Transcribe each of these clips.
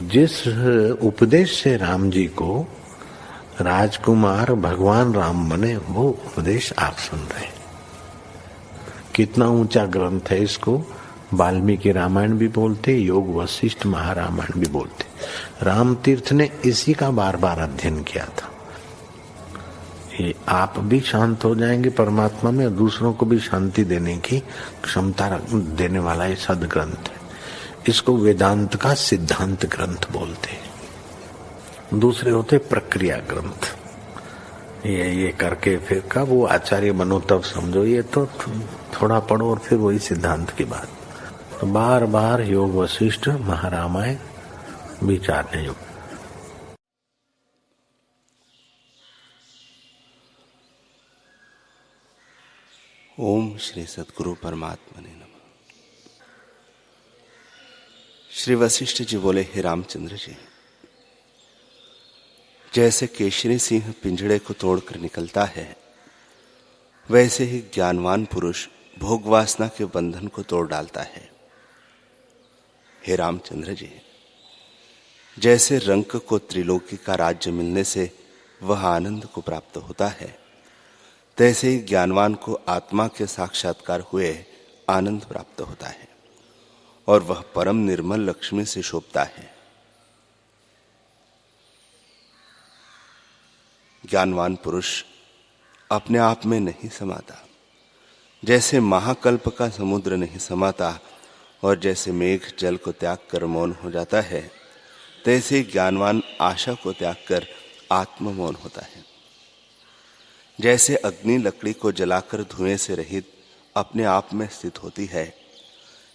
जिस उपदेश से राम जी को राजकुमार भगवान राम बने, वो उपदेश आप सुन रहे हैं। कितना ऊंचा ग्रंथ है। इसको वाल्मीकि रामायण भी बोलते, योग वशिष्ठ महारामायण भी बोलते। राम तीर्थ ने इसी का बार बार अध्ययन किया था। ये आप भी शांत हो जाएंगे परमात्मा में, और दूसरों को भी शांति देने की क्षमता देने वाला ये सदग्रंथ है। इसको वेदांत का सिद्धांत ग्रंथ बोलते हैं। दूसरे होते प्रक्रिया ग्रंथ। ये करके फिर कब वो आचार्य बनो तब समझो, ये तो थोड़ा पढ़ो और फिर वही सिद्धांत की बात। तो बार बार योग वशिष्ठ महारामायण विचारने योग। ओम श्री सद्गुरु परमात्मा ने नमः। श्री वशिष्ठ जी बोले, हे रामचंद्र जी, जैसे केशरी सिंह पिंजड़े को तोड़कर निकलता है, वैसे ही ज्ञानवान पुरुष भोग वासना के बंधन को तोड़ डालता है। हे रामचंद्र जी, जैसे रंक को त्रिलोकी का राज्य मिलने से वह आनंद को प्राप्त होता है, तैसे ही ज्ञानवान को आत्मा के साक्षात्कार हुए आनंद प्राप्त होता है और वह परम निर्मल लक्ष्मी से शोभता है। ज्ञानवान पुरुष अपने आप में नहीं समाता, जैसे महाकल्प का समुद्र नहीं समाता और जैसे मेघ जल को त्याग कर मौन हो जाता है, तैसे ही ज्ञानवान आशा को त्याग कर आत्ममौन होता है। जैसे अग्नि लकड़ी को जलाकर धुएं से रहित अपने आप में स्थित होती है,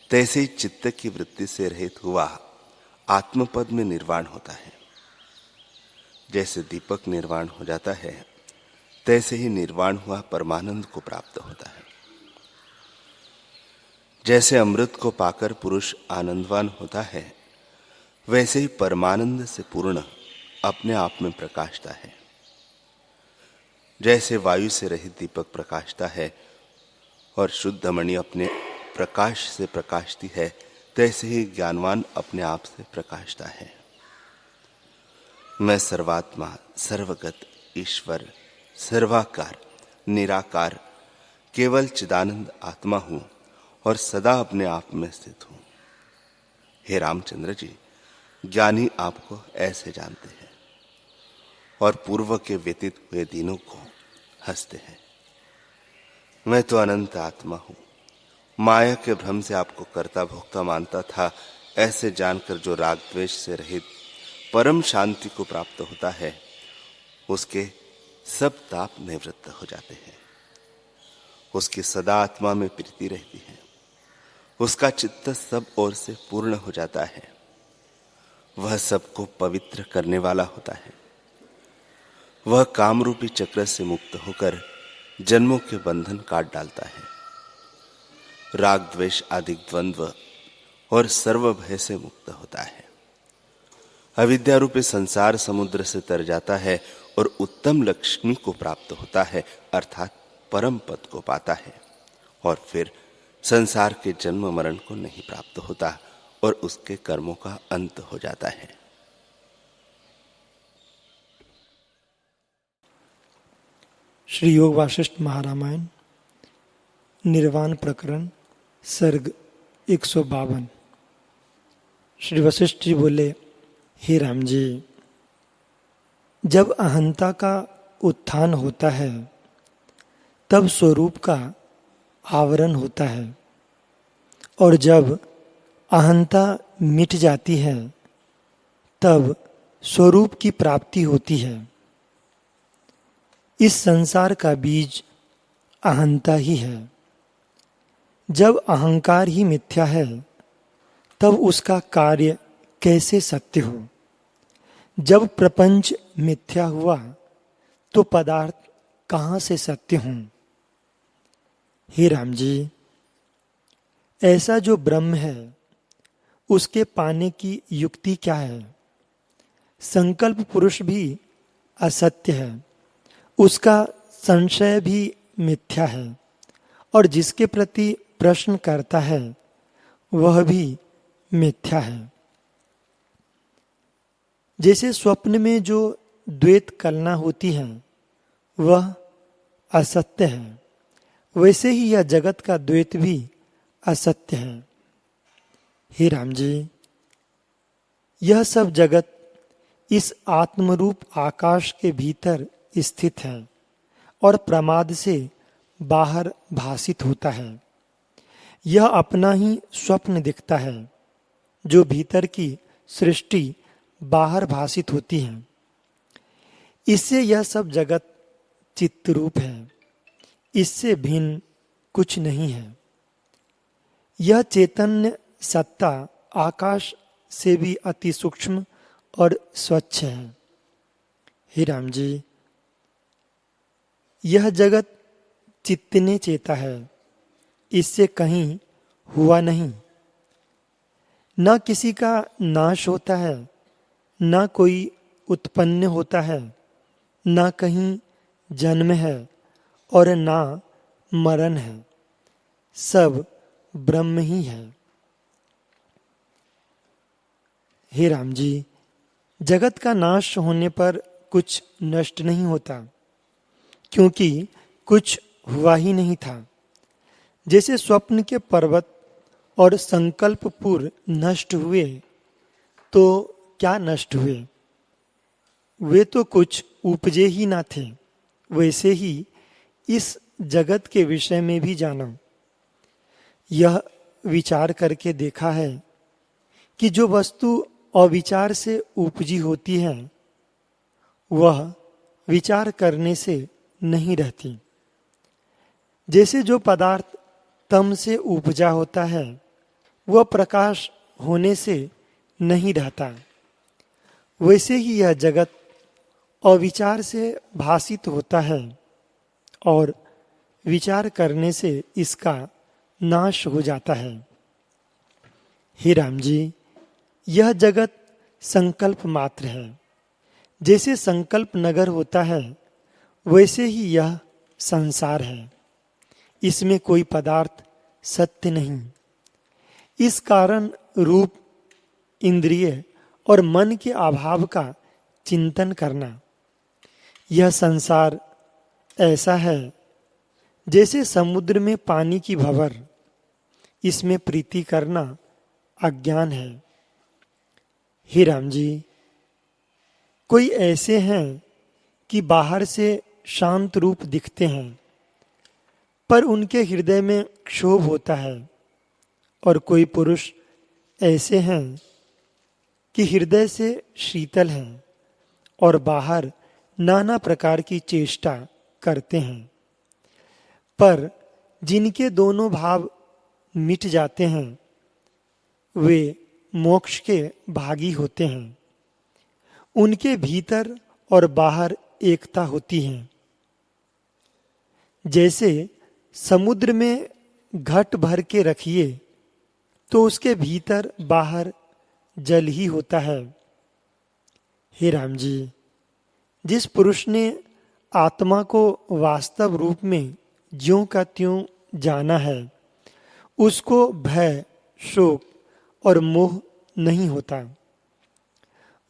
तैसे ही चित्त की वृत्ति से रहित हुआ आत्मपद में निर्वाण होता है। जैसे दीपक निर्वाण हो जाता है, तैसे ही निर्वाण हुआ परमानंद को प्राप्त होता है। जैसे अमृत को पाकर पुरुष आनंदवान होता है, वैसे ही परमानंद से पूर्ण अपने आप में प्रकाशता है। जैसे वायु से रहित दीपक प्रकाशता है और शुद्ध मणि अपने प्रकाश से प्रकाशती है, तैसे ही ज्ञानवान अपने आप से प्रकाशता है। मैं सर्वात्मा, सर्वगत, ईश्वर, सर्वाकार, निराकार, केवल चिदानंद आत्मा हूं और सदा अपने आप में स्थित हूं। हे रामचंद्र जी, ज्ञानी आपको ऐसे जानते हैं और पूर्व के व्यतीत हुए दिनों को हंसते हैं। मैं तो अनंत आत्मा हूं। माया के भ्रम से आपको कर्ता भोक्ता मानता था। ऐसे जानकर जो राग द्वेष से रहित परम शांति को प्राप्त होता है, उसके सब ताप निवृत्त हो जाते हैं। उसकी सदा आत्मा में प्रीति रहती है। उसका चित्त सब ओर से पूर्ण हो जाता है। वह सबको पवित्र करने वाला होता है। वह कामरूपी चक्र से मुक्त होकर जन्मों के बंधन काट डालता है। राग द्वेष आदि द्वंद्व और सर्व भय से मुक्त होता है। अविद्या रूपी संसार समुद्र से तर जाता है और उत्तम लक्ष्मी को प्राप्त होता है, अर्थात परम पद को पाता है और फिर संसार के जन्म मरण को नहीं प्राप्त होता और उसके कर्मों का अंत हो जाता है। श्री योग वासिष्ठ महारामायण निर्वाण प्रकरण सर्ग 152। श्री वशिष्ठ जी बोले, हे राम जी, जब अहंता का उत्थान होता है तब स्वरूप का आवरण होता है, और जब अहंता मिट जाती है तब स्वरूप की प्राप्ति होती है। इस संसार का बीज अहंता ही है। जब अहंकार ही मिथ्या है तब उसका कार्य कैसे सत्य हो? जब प्रपंच मिथ्या हुआ तो पदार्थ कहाँ से सत्य हों? हे राम जी, ऐसा जो ब्रह्म है उसके पाने की युक्ति क्या है? संकल्प पुरुष भी असत्य है, उसका संशय भी मिथ्या है, और जिसके प्रति प्रश्न करता है वह भी मिथ्या है। जैसे स्वप्न में जो द्वैत कल्पना होती है वह असत्य है, वैसे ही यह जगत का द्वैत भी असत्य है। हे राम जी, यह सब जगत इस आत्मरूप आकाश के भीतर स्थित है और प्रमाद से बाहर भासित होता है। यह अपना ही स्वप्न दिखता है। जो भीतर की सृष्टि बाहर भासित होती है, इससे यह सब जगत चित्त रूप है, इससे भिन्न कुछ नहीं है। यह चैतन्य सत्ता आकाश से भी अति सूक्ष्म और स्वच्छ है। हे राम जी, यह जगत चित्त ने चेता है, इससे कहीं हुआ नहीं। न किसी का नाश होता है, न कोई उत्पन्न होता है, न कहीं जन्म है और न मरण है, सब ब्रह्म ही है। हे राम जी, जगत का नाश होने पर कुछ नष्ट नहीं होता, क्योंकि कुछ हुआ ही नहीं था। जैसे स्वप्न के पर्वत और संकल्पपुर नष्ट हुए तो क्या नष्ट हुए, वे तो कुछ उपजे ही ना थे। वैसे ही इस जगत के विषय में भी जानो। यह विचार करके देखा है कि जो वस्तु अविचार से उपजी होती है वह विचार करने से नहीं रहती। जैसे जो पदार्थ तम से उपजा होता है वह प्रकाश होने से नहीं रहता, वैसे ही यह जगत अविचार से भासित होता है और विचार करने से इसका नाश हो जाता है। हे राम जी, यह जगत संकल्प मात्र है। जैसे संकल्प नगर होता है वैसे ही यह संसार है। इसमें कोई पदार्थ सत्य नहीं। इस कारण रूप, इंद्रिय और मन के अभाव का चिंतन करना। यह संसार ऐसा है जैसे समुद्र में पानी की भंवर, इसमें प्रीति करना अज्ञान है। हे राम जी, कोई ऐसे हैं कि बाहर से शांत रूप दिखते हैं पर उनके हृदय में क्षोभ होता है, और कोई पुरुष ऐसे हैं कि हृदय से शीतल हैं और बाहर नाना प्रकार की चेष्टा करते हैं, पर जिनके दोनों भाव मिट जाते हैं वे मोक्ष के भागी होते हैं। उनके भीतर और बाहर एकता होती है। जैसे समुद्र में घट भर के रखिए तो उसके भीतर बाहर जल ही होता है। हे राम जी, जिस पुरुष ने आत्मा को वास्तव रूप में ज्यों का त्यों जाना है उसको भय, शोक और मोह नहीं होता।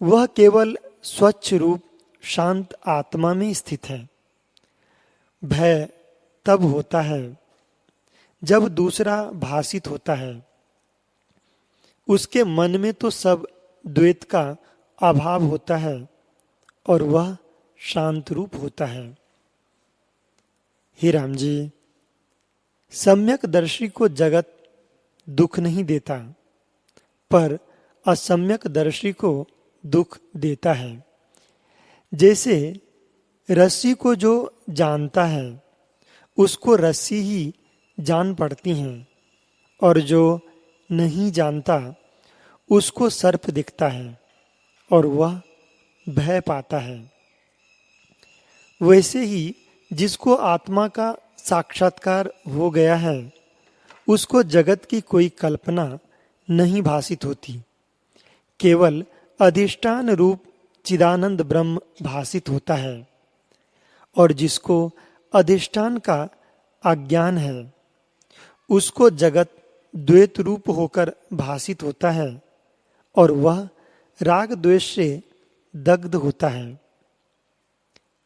वह केवल स्वच्छ रूप शांत आत्मा में स्थित है। भय तब होता है जब दूसरा भासित होता है। उसके मन में तो सब द्वैत का अभाव होता है और वह शांत रूप होता है। हे राम जी, सम्यक दर्शी को जगत दुख नहीं देता, पर असम्यक दर्शी को दुख देता है। जैसे रस्सी को जो जानता है उसको रस्सी ही जान पड़ती हैं, और जो नहीं जानता उसको सर्प दिखता है और वह भय पाता है। वैसे ही जिसको आत्मा का साक्षात्कार हो गया है उसको जगत की कोई कल्पना नहीं भासित होती। केवल अधिष्ठान रूप चिदानंद ब्रह्म भासित होता है, और जिसको अधिष्ठान का अज्ञान है उसको जगत द्वैत रूप होकर भासित होता है, और वह राग द्वेष से दग्ध होता है।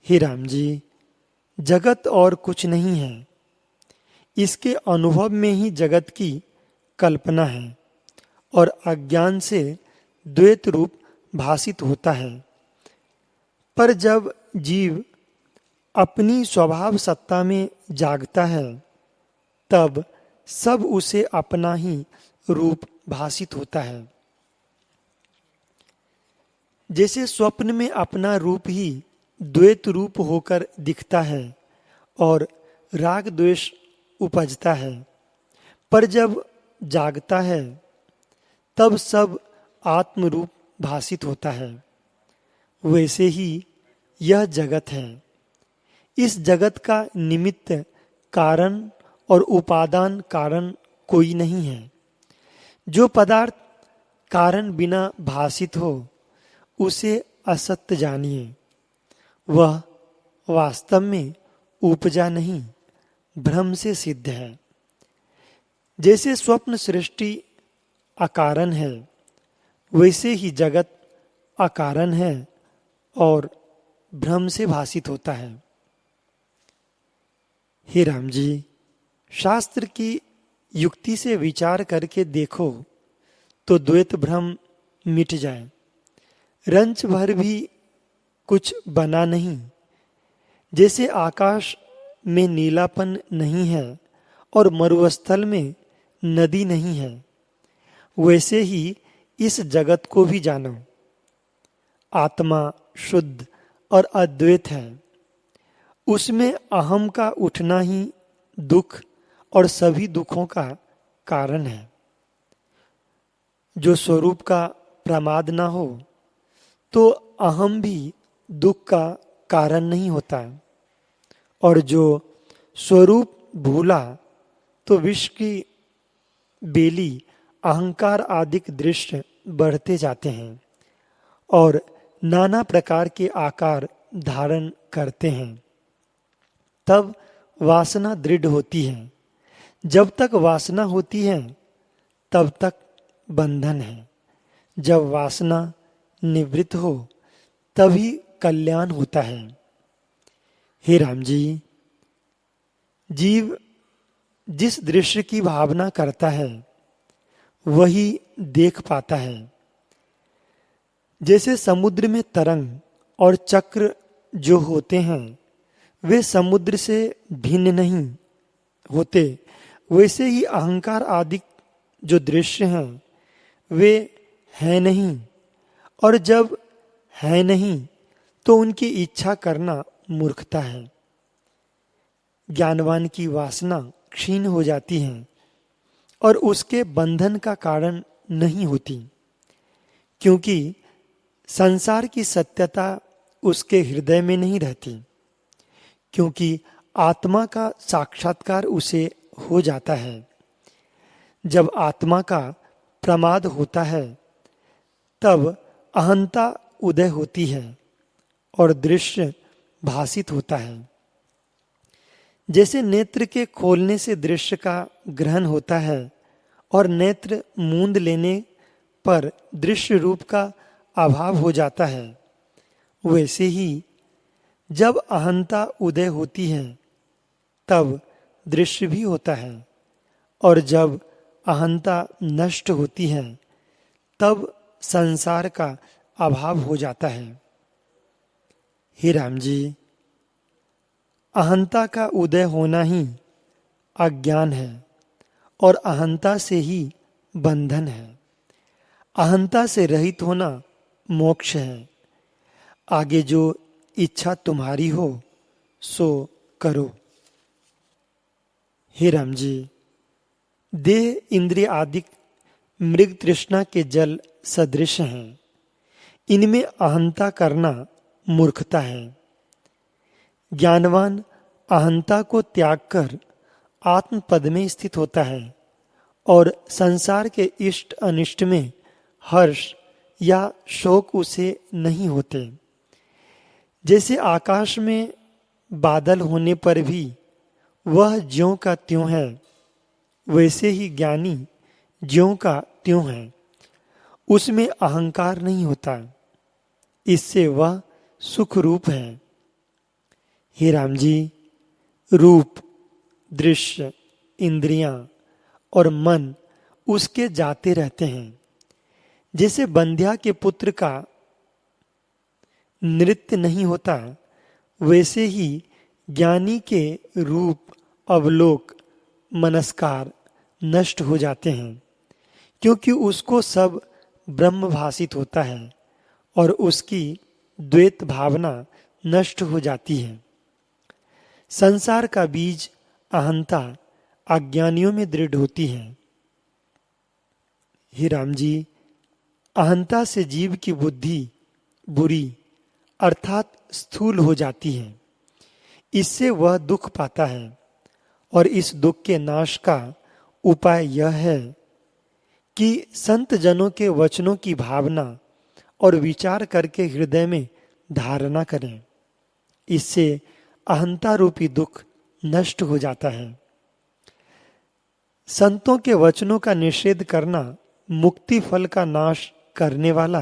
हे राम जी, जगत और कुछ नहीं है, इसके अनुभव में ही जगत की कल्पना है और अज्ञान से द्वैत रूप भासित होता है। पर जब जीव अपनी स्वभाव सत्ता में जागता है तब सब उसे अपना ही रूप भासित होता है। जैसे स्वप्न में अपना रूप ही द्वैत रूप होकर दिखता है और राग द्वेष उपजता है, पर जब जागता है तब सब आत्म रूप भासित होता है। वैसे ही यह जगत है। इस जगत का निमित्त कारण और उपादान कारण कोई नहीं है। जो पदार्थ कारण बिना भासित हो उसे असत्य जानिए। वह वास्तव में उपजा नहीं, भ्रम से सिद्ध है। जैसे स्वप्न सृष्टि अकारण है, वैसे ही जगत अकारण है और भ्रम से भासित होता है। हे राम जी, शास्त्र की युक्ति से विचार करके देखो तो द्वैत भ्रम मिट जाए। रंच भर भी कुछ बना नहीं। जैसे आकाश में नीलापन नहीं है और मरुस्थल में नदी नहीं है, वैसे ही इस जगत को भी जानो। आत्मा शुद्ध और अद्वैत है। उसमें अहम का उठना ही दुख और सभी दुखों का कारण है। जो स्वरूप का प्रमाद ना हो तो अहम भी दुख का कारण नहीं होता, और जो स्वरूप भूला तो विष की बेली अहंकार आदि दृश्य बढ़ते जाते हैं और नाना प्रकार के आकार धारण करते हैं। तब वासना दृढ़ होती है। जब तक वासना होती है तब तक बंधन है। जब वासना निवृत्त हो तभी कल्याण होता है। हे राम जी, जीव जिस दृश्य की भावना करता है वही देख पाता है। जैसे समुद्र में तरंग और चक्र जो होते हैं वे समुद्र से भिन्न नहीं होते, वैसे ही अहंकार आदि जो दृश्य हैं वे हैं नहीं, और जब है नहीं तो उनकी इच्छा करना मूर्खता है। ज्ञानवान की वासना क्षीण हो जाती है और उसके बंधन का कारण नहीं होती, क्योंकि संसार की सत्यता उसके हृदय में नहीं रहती, क्योंकि आत्मा का साक्षात्कार उसे हो जाता है। जब आत्मा का प्रमाद होता है तब अहंता उदय होती है और दृश्य भासित होता है। जैसे नेत्र के खोलने से दृश्य का ग्रहण होता है और नेत्र मूंद लेने पर दृश्य रूप का अभाव हो जाता है, वैसे ही जब अहंता उदय होती है तब दृश्य भी होता है, और जब अहंता नष्ट होती है तब संसार का अभाव हो जाता है। हे राम जी, अहंता का उदय होना ही अज्ञान है और अहंता से ही बंधन है। अहंता से रहित होना मोक्ष है। आगे जो इच्छा तुम्हारी हो सो करो। हे राम जी, देह इंद्रिय आदि मृग तृष्णा के जल सदृश हैं। इनमें अहंता करना मूर्खता है। ज्ञानवान अहंता को त्याग कर आत्म पद में स्थित होता है और संसार के इष्ट अनिष्ट में हर्ष या शोक उसे नहीं होते। जैसे आकाश में बादल होने पर भी वह ज्यों का त्यों है, वैसे ही ज्ञानी ज्यों का त्यों है। उसमें अहंकार नहीं होता। इससे वह सुख रूप है। हे राम जी, रूप, दृश्य, इंद्रियां और मन उसके जाते रहते हैं। जैसे बंध्या के पुत्र का नृत्य नहीं होता, वैसे ही ज्ञानी के रूप, अवलोक, मनस्कार नष्ट हो जाते हैं, क्योंकि उसको सब ब्रह्म भासित होता है और उसकी द्वैत भावना नष्ट हो जाती है। संसार का बीज अहंता अज्ञानियों में दृढ़ होती है। हे राम जी, अहंता से जीव की बुद्धि बुरी अर्थात स्थूल हो जाती है। इससे वह दुख पाता है और इस दुख के नाश का उपाय यह है कि संत जनों के वचनों की भावना और विचार करके हृदय में धारणा करें। इससे अहंता रूपी दुख नष्ट हो जाता है। संतों के वचनों का निषेध करना मुक्ति फल का नाश करने वाला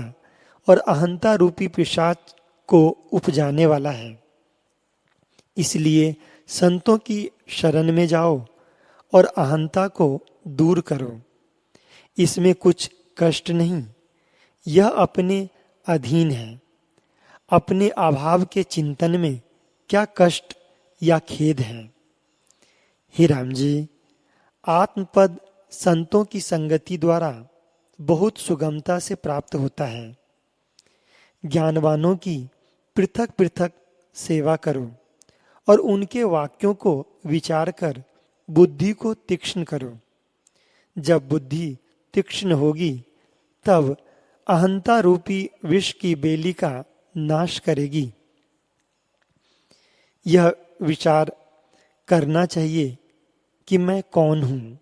और अहंता रूपी पिशाच को उपजाने वाला है। इसलिए संतों की शरण में जाओ और अहंता को दूर करो। इसमें कुछ कष्ट नहीं, यह अपने अधीन है। अपने अभाव के चिंतन में क्या कष्ट या खेद है। हे राम जी, आत्मपद संतों की संगति द्वारा बहुत सुगमता से प्राप्त होता है। ज्ञानवानों की पृथक पृथक सेवा करो और उनके वाक्यों को विचार कर बुद्धि को तीक्ष्ण करो। जब बुद्धि तीक्ष्ण होगी तब अहंता रूपी विष की बेली का नाश करेगी। यह विचार करना चाहिए कि मैं कौन हूं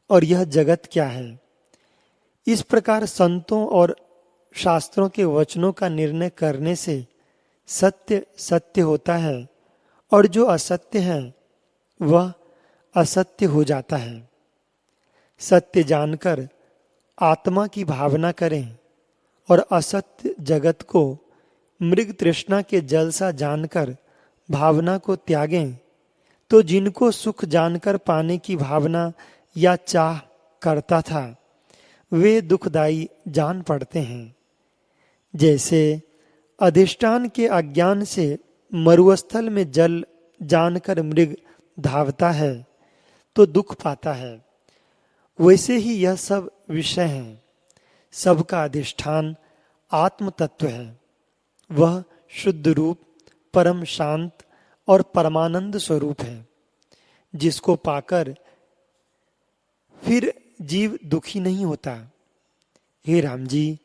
और यह जगत क्या है। इस प्रकार संतों और शास्त्रों के वचनों का निर्णय करने से सत्य सत्य होता है और जो असत्य है वह असत्य हो जाता है। सत्य जानकर आत्मा की भावना करें और असत्य जगत को मृग तृष्णा के जल सा जानकर भावना को त्यागें, तो जिनको सुख जानकर पाने की भावना या चाह करता था वे दुखदाई जान पड़ते हैं। जैसे अधिष्ठान के अज्ञान से मरुस्थल में जल जानकर मृग धावता है तो दुख पाता है, वैसे ही यह सब विषय हैं। सबका अधिष्ठान आत्म तत्व है। वह शुद्ध रूप, परम शांत और परमानंद स्वरूप है, जिसको पाकर फिर जीव दुखी नहीं होता। हे राम जी,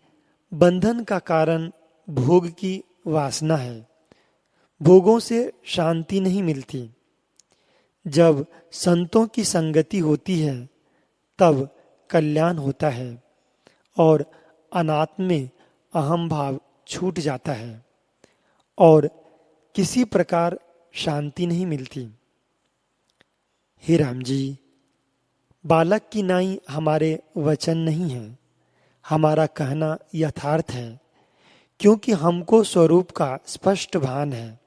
बंधन का कारण भोग की वासना है। भोगों से शांति नहीं मिलती। जब संतों की संगति होती है तब कल्याण होता है और अनात्म में अहम भाव छूट जाता है और किसी प्रकार शांति नहीं मिलती। हे राम जी, बालक की नाई हमारे वचन नहीं है, हमारा कहना यथार्थ है, क्योंकि हमको स्वरूप का स्पष्ट भान है।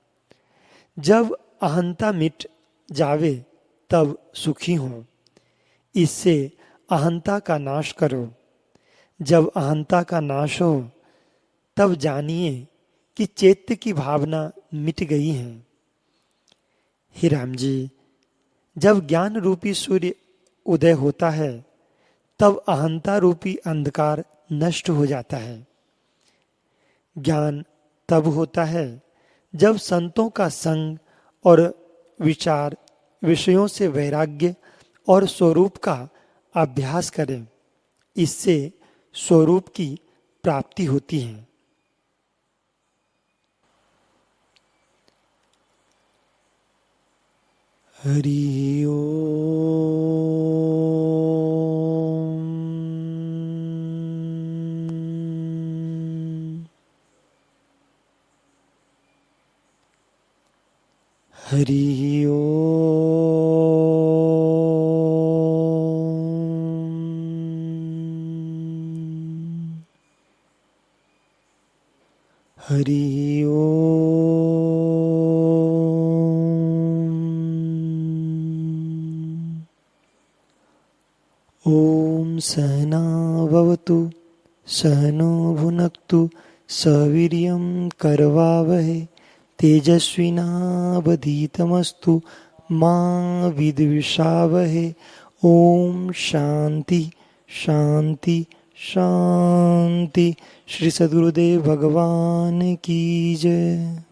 जब अहंता मिट जावे तब सुखी हो। इससे अहंता का नाश करो। जब अहंता का नाश हो तब जानिए कि चैत्य की भावना मिट गई है। हे राम जी, जब ज्ञान रूपी सूर्य उदय होता है तब अहंता रूपी अंधकार नष्ट हो जाता है। ज्ञान तब होता है जब संतों का संग और विचार, विषयों से वैराग्य और स्वरूप का अभ्यास करें। इससे स्वरूप की प्राप्ति होती है। हरि ओम। हरि ओम। हरि ओम सहना भवतु सहनो भुनक्तु सवीर्यं करवावहै तेजस्विनावधीतमस्तु मा विद्विषावहै। ओम शांति शांति शांति। श्री सद्गुरुदेव भगवान की जय।